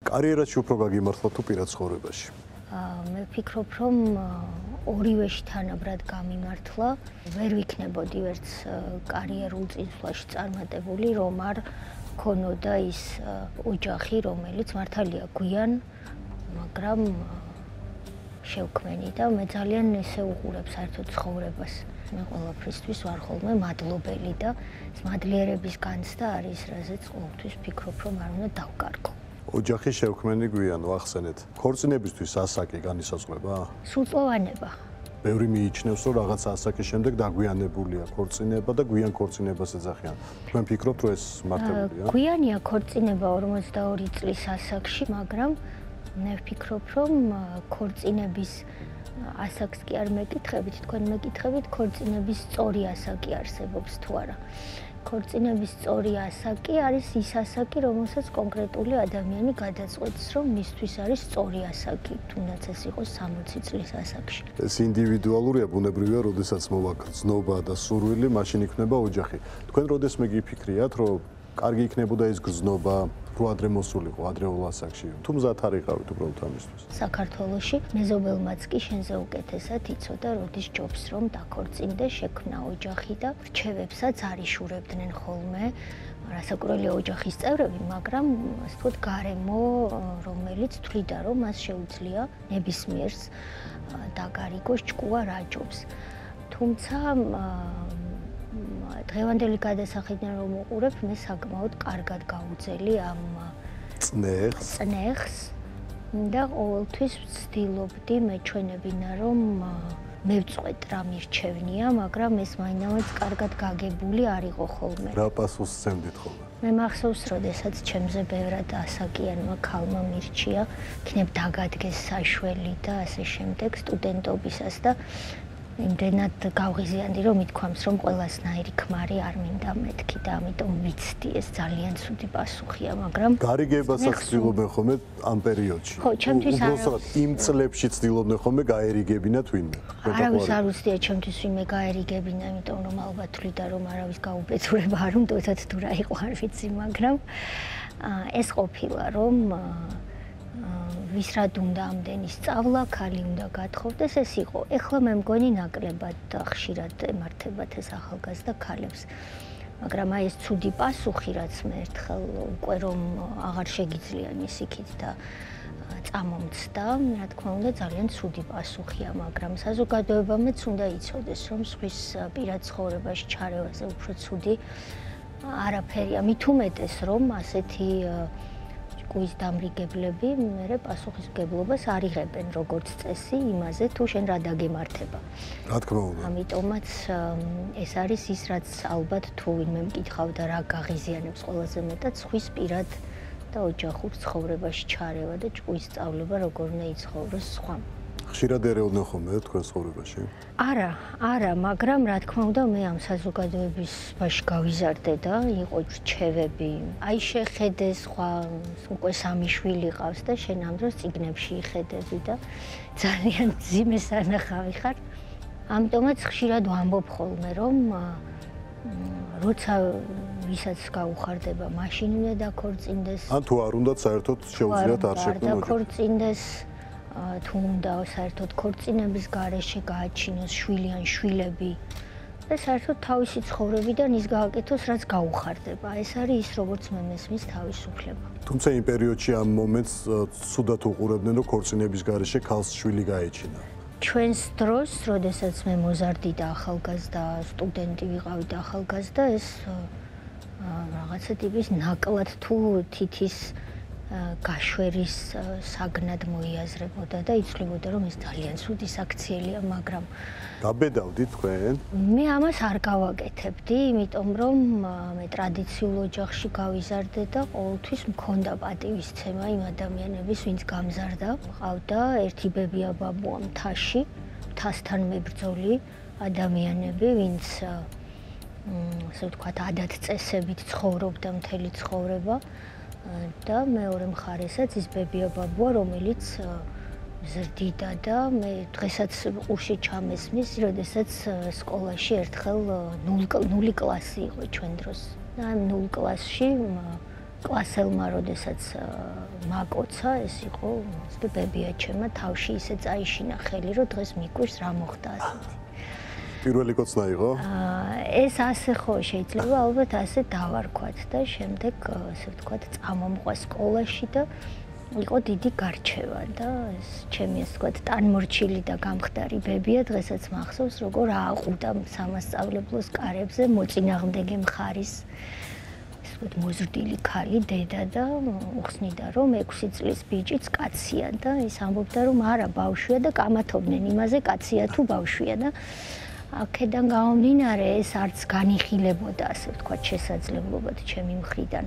კარიერაში უფრო გაგიმართლა თუ პირად ცხოვრებაში? მე ვფიქრობ, რომ ორივეში თანაბრად გამიმართლა. ვერ ვიქნებოდი ვერც კარიერულ წინსვლაში წარმატებული, რომ არ ქონოდა ის ოჯახი, რომელიც მართალია გვიან, მაგრამ შევქმენი და მე ძალიან ესე უყურებ საერთოდ ცხოვრებას. მე ყველაფრისთვის ვარ ხოლმე მადლობელი და ეს მადლიერების განცდა არის, რაზეც ყოველთვის ვფიქრობ, რომ არ უნდა დავკარგო. ოჯახის შევქმენი გვიან ვახსენეთ. ქორწინებისთვის ასაკი განისაზღვრება? სრულწლოვანება. ბევრი მიიჩნევს, რომ რაღაც ასაკის შემდეგ დაგვიანებულია ქორწინება და გვიან ქორწინებას ეძახიან. თქვენ ფიქრობთ, რომ ეს მართებია? გვიანია ქორწინება 42 წლის ასაკში, მაგრამ მე ვფიქრობ, რომ ქორწინების ასაკს კი არ მეკითხებით, თქვენ მეკითხებით ქორწინების სწორი ასაკი არსებობს თუ არა. ქორწინების სწორი ასაკი არის ის ასაკი, რომელსაც კონკრეტული ადამიანი გადაწყვეტს, რომ მისთვის არის სწორი ასაკი, თუნდაც ეს იყოს 60 წლის ასაკში. ეს ინდივიდუალურია, ბუნებრივია, როდესაც მოვაქრძნობა და სურვილი, მაშინ იქნება ოჯახი. თქვენ როდესმე გიფიქრიათ, რომ კარგი იქნებოდა ეს გზნობა, რო ადრე მოსულიყო, ადრეულ ასაკში. თუ მზად არ იყავით უბრალოდ ამისთვის. საქართველოში მეზობელმაც კი შენზე უკეთესად იცოდა, როდის ჯობს რომ დაქორწინდე, შექმნა ოჯახი და რჩევებსაც არიშურებდნენ ხოლმე, რასაკვირველია ოჯახის წევრები, მაგრამ ასე ვთქვათ, გარემო, რომელიც თვლიდა, რომ მას შეუძლია ნებისმიერს დაგარიგოს ჭკუა რა ჯობს. თუმცა დღევანდელი გადასახედიდან რომ უყურებ, მე საკმაოდ კარგად გავუძელი ამ წნეხს და ყოველთვის ვცდილობდი მეჩვენებინა, რომ მევწყვეტ რა მირჩევნია, მაგრამ ეს მაინც კარგად გაგებული არ იყო ხოლმე. რა პასუხს სცემდით ხოლმე? მე მახსოვს, როდესაც ჩემზე ბევრად ასაკიანმა ქალმა მირჩია, იქნებ დაგადგეს საშველი და ასე შემდეგ სტუდენტობისას და იმდენად გავღიზიანდი, რომ ითქვამს, რომ ყველასნაირი ქმარი არ მინდა მეთქი და ამიტომ ვიცდი, ეს ძალიან ცუდი პასუხია, მაგრამ გარიგებასაც ცდილობენ ხოლმე ამ პერიოდში. ხო, ჩემთვის უბრალოდ იმ წლებში ცდილობდნენ ხოლმე გაერიგებინათ ვინმე. არავის არ უცდია ჩემთვის ვინმე გაერიგებინა, იმიტომ რომ ალბათ თვლიდა, რომ არავის გაუბედურება არ უნდათ თუ რა იყო არ ვიცი, მაგრამ ეს ყოფილა, რომ ვის რად უნდა ამდენი სწავლა, ქალი უნდა გათხოვდეს, ეს იყო. ეხლა მე მგონი ნაკლებად ხშირად ემართებათ ეს ახალგაზრდა ქალებს. მაგრამ აი ეს ცუდი პასუხი, რაც მე ერთხელ უკვე რომ აღარ შეგიძლია ისიქით და წამომცდა, რა თქმა უნდა ძალიან ცუდი პასუხია, მაგრამ საზოგადოებამაც უნდა იცოდეს, რომ სხვის პირად ცხოვრებაში ჩარევაზე უფრო ცუდი არაფერია. მით უმეტეს, რომ ასეთი ჭკუის დამრიგებლები მერე პასუხისმგებლობას არ იღებენ როგორც წესი იმაზე, თუ შენ რა დაგემართება. რა თქმა უნდა. ამიტომაც ეს არის ის, რაც ალბათ თუ ვინმე მკითხავდა რა გაღიზიანებს ყველაზე მეტად სხვის პირად და ოჯახურ ცხოვრებაში ჩარევა და ჭკუის სწავლება როგორ უნდა იცხოვროს სხვამ. ხშირად ერეოდნენ ხოლმე თქვენ ცხოვრებაში? არა, მაგრამ რა თქმა უნდა მე ამ საზოგადოებაში გავიზარდე და იყო რჩევები. აი შეხედე სხვა უკვე 3 შვილი ყავს და შენ ამ დროს წიგნებში იხედები და ძალიან ძიმე სანახავი ხარ. ამიტომაც ხშირად ვამბობ ხოლმე რომ როცა ვისაც გაუხარდება, მაშინ უნდა დაქორწინდეს. ან თუ არ უნდათ საერთოდ შეუძლიათ არ შექმნონ ოჯახი. დაქორწინდეს. თუ უნდა საერთოდ ქორწინების გარეშე გააჩინოს შვილი ან შვილები და საერთოდ თავისი ცხოვრებიდან ის გააკეთოს, რაც გაუხარდება. ეს არის ის, როგორც მე მესმის თავისუფლება. თუმცა იმ პერიოდში ამ მომენტს ცუდად უყურებდნენ, რომ ქორწინების გარეშე ქალს შვილი გაეჩინა. ჩვენს დროს, როდესაც მე მოზარდი და ახალგაზრდა სტუდენტი ვიყავი და ახალგაზრდა, ეს რაღაცა ტიპის ნაკლად თუ თითის გაშვერის საგნად მოიაზრებოდა და იცვლებოდა, რომ ეს ძალიან ცუდი საქციელია, მაგრამ გაბედავდით თქვენ? მე ამას არ გავაკეთებდი, იმიტომ რომ მე ტრადიციულ ოჯახში გავიზარდე და ყოველთვის მქონდა პატივისცემა იმ ადამიანების, ვინც გამზარდა. მყავდა ერთი ბებია ბაბუა მთაში, მთასთან მებრძოლი ადამიანები, ვინც ასე ვთქვათ, ადათ-წესებით ცხოვრობდა მთელი ცხოვრება. და მეორე მხარესაც ის ბებია ბაბუა, რომელიც ზრდიდა და მე დღესაც ყურში ჩამესმის, როდესაც სკოლაში ერთხელ 0 კლასი იყო ჩვენ დროს. და 0 კლასში კლასელმა როდესაც მაკოცა, ეს იყო ბებიაჩემმა თავში ისე წაიშინა ხელი, რომ დღეს მიკვირს რა მოხდა ასეთი. პირველი კოცნა იყო? ეს ასე ხო შეიძლება ალბათ ასე დავარქვათ და შემდეგ ასე ვთქვათ წამომყვა სკოლაში და იყო დიდი გარჩევა და ეს ჩემი ასე ვთქვათ ტანმორჩილი და გამხდარი ბებია დღესაც მახსოვს როგორ ააყუდა სამასწავლებლოს კარებზე მოწინააღმდეგე მხარის მოზრდილი ქალი დედა და უხსნიდა რომ 6 წლის ბიჭიც კაცია და ის ამბობდა რომ არა ბავშვია და კამათობდნენ იმაზე კაცია თუ ბავშვია და აქედან გამომდინარე ეს არც განიხილებოდა ასე ვთქვათ შესაძლებლობად ჩემი მხრიდან